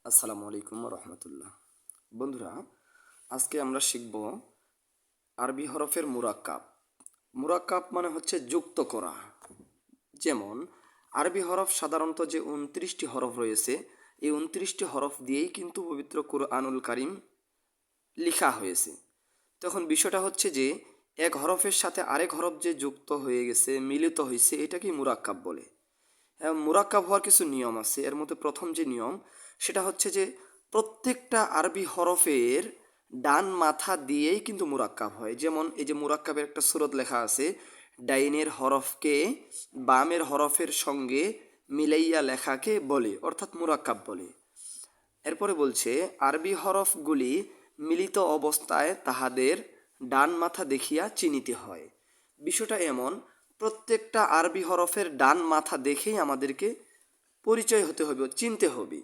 আসসালামু আলাইকুম রহমতুল্লাহ। বন্ধুরা, আজকে আমরা শিখব আরবি হরফের মুরাক্কাব। মুরাক্কাব মানে হচ্ছে যুক্ত করা। যেমন আরবি হরফ সাধারণত যে 29টি হরফ রয়েছে, এই 29টি হরফ দিয়েই কিন্তু পবিত্র কুরআনুল কারীম লেখা হয়েছে। তখন বিষয়টা হচ্ছে যে এক হরফের সাথে আরেক হরফ যে যুক্ত হয়ে গেছে, মিলিত হয়েছে, এটাকেই মুরাক্কাব বলে। মুরাক্কাব হওয়ার কিছু নিয়ম আছে। এর মধ্যে প্রথম যে নিয়ম, সেটা হচ্ছে যে প্রত্যেকটা আরবি হরফের ডান মাথা দিয়েই কিন্তু মুরাক্কাব হয়। যেমন এই যে মুরাক্কাবের একটা সূরত লেখা আছে, ডাইনের হরফকে বামের হরফের সঙ্গে মিলাইয়া লেখাকে বলে, অর্থাৎ মুরাক্কাব বলে। এরপরে বলছে আরবি হরফগুলি মিলিত অবস্থায় তাহাদের ডান মাথা দেখিয়া চিনিতে হয়। বিষয়টা এমন, প্রত্যেকটা আরবি হরফের ডান মাথা দেখেই আমাদেরকে পরিচয় হতে হবে, চিনতে হবে।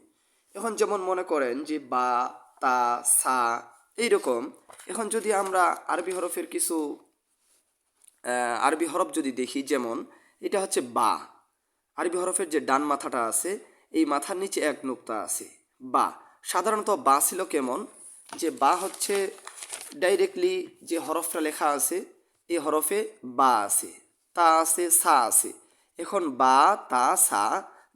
এখন যেমন মনে করেন যে বা, তা, সা, এইরকম। এখন যদি আমরা আরবি হরফের কিছু আরবি হরফ যদি দেখি, যেমন এটা হচ্ছে বা। আরবি হরফের যে ডান মাথাটা আছে, এই মাথার নিচে এক নুক্তা আছে, বা। সাধারণত বা ছিল কেমন, যে বা হচ্ছে ডাইরেক্টলি যে হরফটা লেখা আছে, এই হরফে বা আছে, তা আছে, সা আছে। এখন বা, তা, সা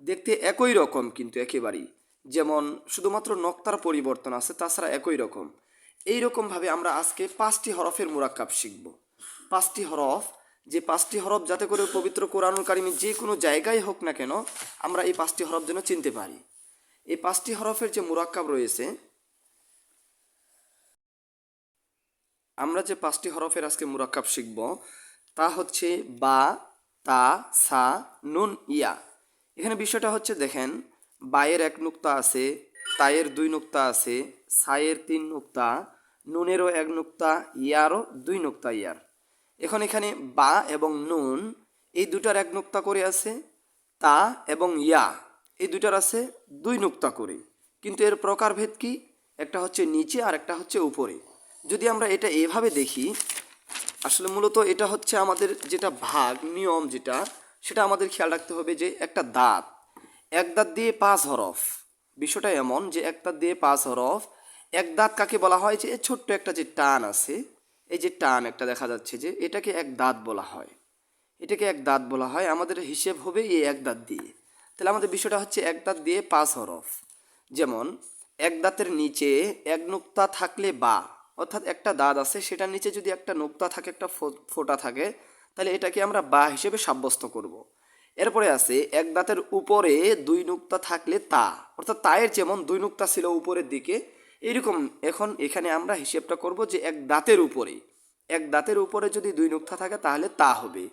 দেখতে একই রকম, কিন্তু একেবারেই যেমন শুধুমাত্র নক্তার পরিবর্তন আছে, তাছাড়া একই রকম। এইরকমভাবে আমরা আজকে 5টি হরফের মুরাক্কাব শিখব। 5টি হরফ, যে 5টি হরফ যাতে করে পবিত্র কোরআনুল কারিমে যে কোনো জায়গায় হোক না কেন, আমরা এই 5টি হরফ যেন চিনতে পারি। এই 5টি হরফের যে মুরাক্কাব রয়েছে, আমরা যে 5টি হরফের আজকে মুরাক্কাব শিখব, তা হচ্ছে বা, তা, সা, নুন, ইয়া। এখানে বিষয়টা হচ্ছে, দেখেন, বায়ের এক নুক্তা আছে, তায়ের 2 নুক্তা আছে, সায়ের 3 নুক্তা, নুনেরও 1 নুক্তা, ইয়ারও 2 নুক্তা ইয়ার। এখন এখানে বা এবং নুন এই দুটার 1 নুক্তা করে আছে, তা এবং ইয়া এই দুটার আছে 2 নুক্তা করে। কিন্তু এর প্রকারভেদ কি, একটা হচ্ছে নিচে আর একটা হচ্ছে উপরে। যদি আমরা এটা এভাবে দেখি, আসলে মূলত এটা হচ্ছে আমাদের যেটা ভাগ নিয়ম, যেটা সেটা আমাদের খেয়াল রাখতে হবে যে একটা দাঁত, এক দাঁত দিয়ে 5 হরফ। বিষয়টা এমন যে এক দাঁত দিয়ে 5 হরফ। এক দাঁত কাকে বলা হয়, যে ছোট্ট একটা যে টান আছে, এই যে টান একটা দেখা যাচ্ছে, যে এটাকে এক দাঁত বলা হয়। এটাকে এক দাঁত বলা হয়। আমাদের হিসেব হবে এই এক দাঁত দিয়ে। তাহলে আমাদের বিষয়টা হচ্ছে এক দাঁত দিয়ে 5 হরফ। যেমন এক দাঁতের নিচে 1 নুক্তা থাকলে বা, অর্থাৎ একটা দাঁত আছে, সেটার নিচে যদি একটা নুক্তা থাকে, একটা ফোঁটা থাকে, তাহলে এটাকে আমরা বা হিসেবে সাব্যস্ত করব। এরপরে আছে এক দাঁতের উপরে 2 নুক্তা থাকলে তা, অর্থাৎ তায়ের যেমন 2 নুক্তা ছিল উপরের দিকে, এইরকম এখন এখানে আমরা হিসেবটা করব যে এক দাঁতের উপরে যদি 2 নুক্তা থাকে তাহলে তা হবে।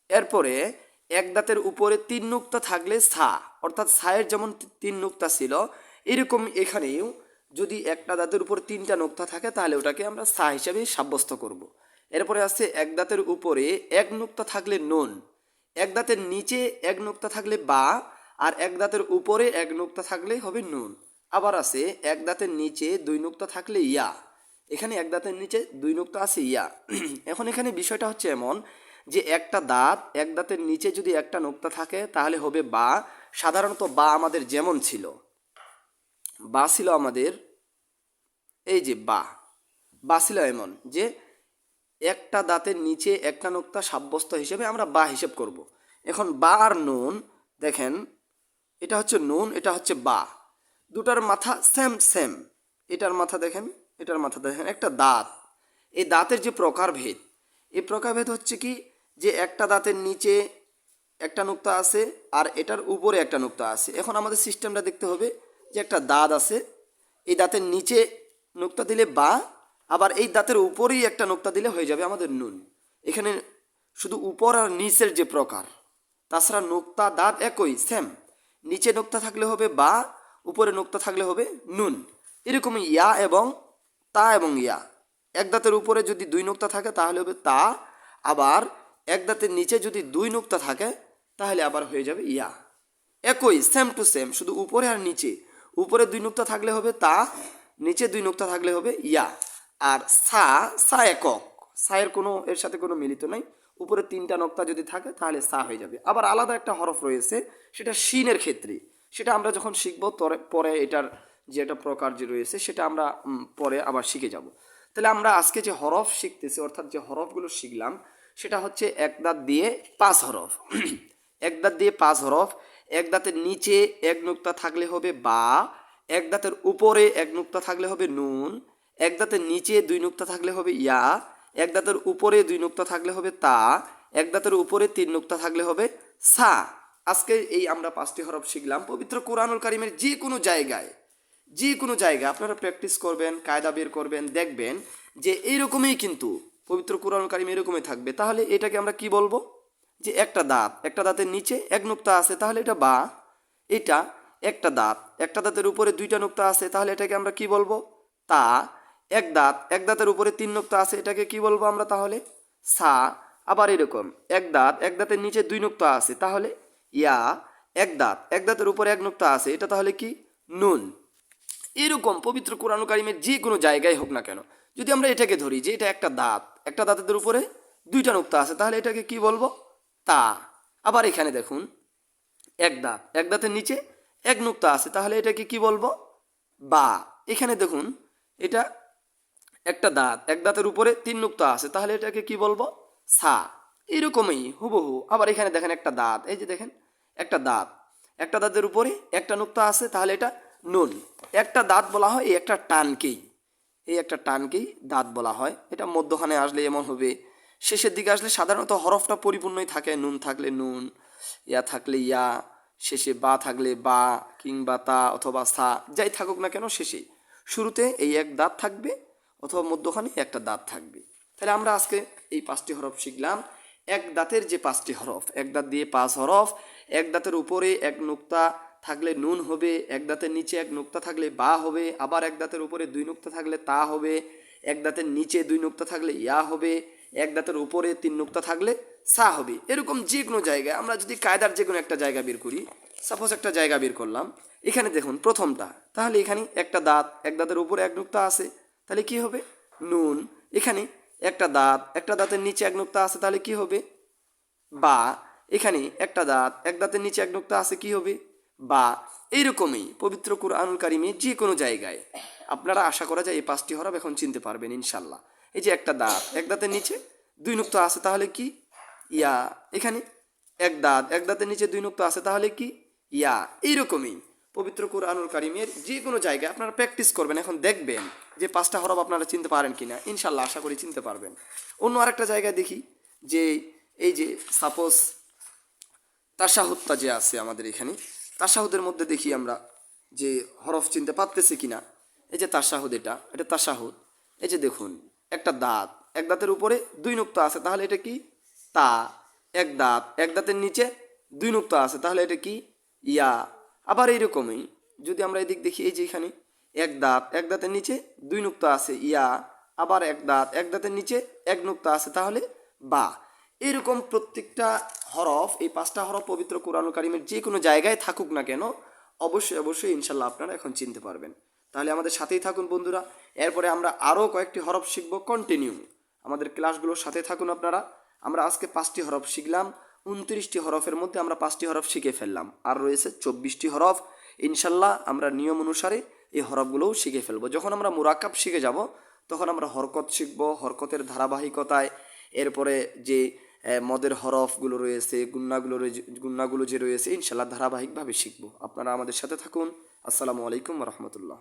এরপরে এক দাঁতের উপরে 3 নুক্তা থাকলে সা, অর্থাৎ সায়ের যেমন 3 নুক্তা ছিল, এরকম এখানেও যদি একটা দাঁতের উপর 3টা নুক্তা থাকে, তাহলে ওটাকে আমরা সা হিসাবে সাব্যস্ত করব। এরপরে আছে এক দাঁতের উপরে 1 নুক্তা থাকলে নুন, এক দাঁতের নিচে 1 নুক্তা থাকলে বা, আর এক দাঁতের উপরে 1 নুক্তা থাকলে হবে নুন। আবার আছে এক দাঁতের নিচে 2 নুক্তা থাকলে ইয়া। এখানে এক দাঁতের নিচে 2 নুক্তা আছে, ইয়া। এখন এখানে বিষয়টা হচ্ছে এমন, যে একটা দাঁত, এক দাঁতের নিচে যদি একটা নুক্তা থাকে তাহলে হবে বা। সাধারণত বা আমাদের যেমন ছিল, বা ছিল আমাদের এই যে বা ছিল এমন যে একটা দাঁতের নিচে একটা নুক্তা সাব্যস্ত হিসেবে আমরা বা হিসেব করব। এখন বা আর নুন, দেখেন, এটা হচ্ছে নুন, এটা হচ্ছে বা, দুটার মাথা সেম সেম। এটার মাথা দেখেন, এটার মাথা দেখেন, একটা দাঁত। এই দাঁতের যে প্রকারভেদ, এই প্রকারভেদ হচ্ছে কি, যে একটা দাঁতের নিচে একটা নুক্তা আছে আর এটার উপরে একটা নুক্তা আছে। এখন আমাদের সিস্টেমটা দেখতে হবে, যে একটা দাঁত আছে, এই দাঁতের নিচে নুক্তা দিলে বা, আবার এই দাঁতের উপরেই একটা নুক্তা দিলে হয়ে যাবে আমাদের নুন। এখানে শুধু উপর আর নিচের যে প্রকার, তাছাড়া নুক্তা দাঁত একই সেম। নিচে নুক্তা থাকলে হবে বা, উপরে নুক্তা থাকলে হবে নুন। এরকমই ইয়া এবং তা এবং ইয়া। এক দাঁতের উপরে যদি 2 নুক্তা থাকে তাহলে হবে তা, আবার এক দাঁতের নিচে যদি 2 নুক্তা থাকে তাহলে আবার হয়ে যাবে ইয়া। একই সেম টু সেম, শুধু উপরে আর নিচে। উপরে 2 নুক্তা থাকলে হবে তা, নিচে 2 নুক্তা থাকলে হবে ইয়া। আর সা, সা একক, সায়ের কোনো এর সাথে কোনো মিলিত নাই। উপরে 3টা নুক্তা যদি থাকে তাহলে সা হয়ে যাবে। আবার আলাদা একটা হরফ রয়েছে, সেটা শিনের ক্ষেত্রে। সেটা আমরা যখন শিখব পরে এটার যে একটা প্রকার যে রয়েছে সেটা আমরা পরে আবার শিখে যাব। তাহলে আমরা আজকে যে হরফ শিখতেছি অর্থাৎ যে হরফগুলো শিখলাম সেটা হচ্ছে এক দাঁত দিয়ে 5 হরফ। এক দাঁত দিয়ে 5 হরফ। এক দাঁতের নিচে এক নুক্তা থাকলে হবে বা, এক দাঁতের উপরে এক নুক্তা থাকলে হবে নুন, এক দাঁতের নিচে 2 নুক্তা থাকলে হবে ইয়া, এক দাঁতের উপরে 2 নুক্তা থাকলে হবে তা, এক দাঁতের উপরে 3 নুক্তা থাকলে হবে সা। আজকে এই আমরা 5টি হরফ শিখলাম। পবিত্র কোরআনুল কারিমের যে কোনো জায়গায় আপনারা প্র্যাকটিস করবেন, কায়দা বের করবেন, দেখবেন যে এইরকমই কিন্তু পবিত্র কোরআনুল কারিম এরকমই থাকবে। তাহলে এটাকে আমরা কি বলবো? যে একটা দাঁতের নিচে এক নুক্তা আছে, তাহলে এটা বা। এটা একটা দাঁতের উপরে 2টা নুক্তা আছে, তাহলে এটাকে আমরা কি বলবো? তা। এক দাঁতের উপরে 3 নুক্তা আছে, এটাকে কি বলবো আমরা তাহলে? সা। আবার এরকম এক দাঁতের নিচে 2 নুক্তা আছে, তাহলে ইয়া। এক দাঁতের উপরে 1 নুক্তা আছে, এটা তাহলে কি? নুন। এরকম পবিত্র কোরআন কারিমের যে কোনো জায়গায় হোক না কেন, যদি আমরা এটাকে ধরি যে এটা একটা দাঁতের উপরে 2টা নুক্তা আছে, তাহলে এটাকে কি বলবো? তা। আবার এখানে দেখুন এক দাঁতের নিচে 1 নুক্তা আছে, তাহলে এটাকে কি বলবো? বা। এখানে দেখুন এটা এক দাঁতের উপরে 3 নুক্তা আছে, তাহলে এটাকে কি বলবো? সা। এরকমই হুবহু। আবার এখানে দেখেন একটা দাঁত, এই যে দেখেন একটা দাঁতের উপরে একটা নুক্তা আছে, তাহলে এটা নুন। একটা দাঁত বলা হয় এই একটা টানকেই দাঁত বলা হয়। এটা মধ্যখানে আসলে এমন হবে, শেষের দিকে আসলে সাধারণত হরফটা পরিপূর্ণই থাকে। নুন থাকলে নুন, ইয়া থাকলে ইয়া, শেষে বা থাকলে বা, কিংবা তা অথবা সা, যাই থাকুক না কেন শেষে শুরুতে এই এক দাঁত থাকবে অথবা মধ্যখানে একটা দাঁত থাকবে। তাহলে আমরা আজকে এই 5টি হরফ শিখলাম। এক দাঁতের যে 5টি হরফ, এক দাঁত দিয়ে 5 হরফ। এক দাঁতের উপরে 1 নুক্তা থাকলে নুন হবে, এক দাঁতের নিচে 1 নুক্তা থাকলে বা হবে, আবার এক দাঁতের উপরে 2 নুক্তা থাকলে তা হবে, এক দাঁতের নিচে 2 নুক্তা থাকলে ইয়া হবে, এক দাঁতের উপরে 3 নুক্তা থাকলে সা হবে। এরকম যে কোনো জায়গায় আমরা যদি কায়দার যে কোনো একটা জায়গা বের করি, সাপোজ একটা জায়গা বের করলাম, এখানে দেখুন প্রথমটা, তাহলে এখানে এক দাঁতের উপরে 1 নুক্তা আছে, তাহলে কি হবে? নুন। এখানে একটা দাঁতের নিচে 1 নুক্তা আছে, তাহলে কি হবে? বা। এখানে এক দাঁতের নিচে 1 নুক্তা আছে, কি হবে? বা। এইরকমই পবিত্র কুরআনুল কারিমে যে কোনো জায়গায় আপনারা আশা করা যায় এই 5টি হরফ এখন চিনতে পারবেন ইনশাল্লাহ। এই যে এক দাঁতের নিচে 2 নুক্তা আছে, তাহলে কি? ইয়া। এখানে এক দাঁতের নিচে 2 নুক্তা আছে, তাহলে কি? ইয়া। এইরকমই পবিত্র কুরআনুল কারিমের যে কোনো জায়গায় আপনারা প্র্যাকটিস করবেন, এখন দেখবেন যে 5টা হরফ আপনারা চিনতে পারেন কিনা। ইনশাল্লাহ আশা করি চিনতে পারবেন। অন্য আরেকটা জায়গায় দেখি যে এই যে সাপোজ তাশাহুদটা যে আছে আমাদের এখানে, তাশাহুদের মধ্যে দেখি আমরা যে হরফ চিনতে পারতেছি কিনা। এই যে তাশাহুদ, এটা তাশাহুদ। এই যে দেখুন এক দাঁতের উপরে 2 নুক্তা আছে, তাহলে এটা কি? তা। এক দাঁতের নিচে 2 নুক্তা আছে, তাহলে এটা কি? ইয়া। আবার এইরকমই যদি আমরা এদিক দেখি, এই যে এখানে এক দাঁতের নিচে 2 নুক্তা আছে, ইয়া। আবার এক দাঁতের নিচে 1 নুক্তা আছে, তাহলে বা। এরকম প্রত্যেকটা হরফ, এই 5টা হরফ পবিত্র কোরআনুল কারিমের যে কোনো জায়গায় থাকুক না কেন, অবশ্যই ইনশাল্লাহ আপনারা এখন চিনতে পারবেন। তাহলে আমাদের সাথেই থাকুন বন্ধুরা। এরপরে আমরা আরও কয়েকটি হরফ শিখব কন্টিনিউ। আমাদের ক্লাসগুলোর সাথে থাকুন আপনারা। আমরা আজকে 5টি হরফ শিখলাম। 29টি হরফের মধ্যে আমরা 5টি হরফ শিখে ফেললাম, আর রয়েছে 24টি হরফ। ইনশাল্লাহ আমরা নিয়ম অনুসারে এই হরফগুলোও শিখে ফেলবো। যখন আমরা মুরাক্কাব শিখে যাব, তখন আমরা হরকত শিখব, হরকতের ধারাবাহিকতায়। এরপরে যে মদের হরফগুলো রয়েছে, গুন্নাগুলো যে রয়েছে, ইনশাল্লাহ ধারাবাহিকভাবে শিখব। আপনারা আমাদের সাথে থাকুন। আসসালামু আলাইকুম রহমতুল্লাহ।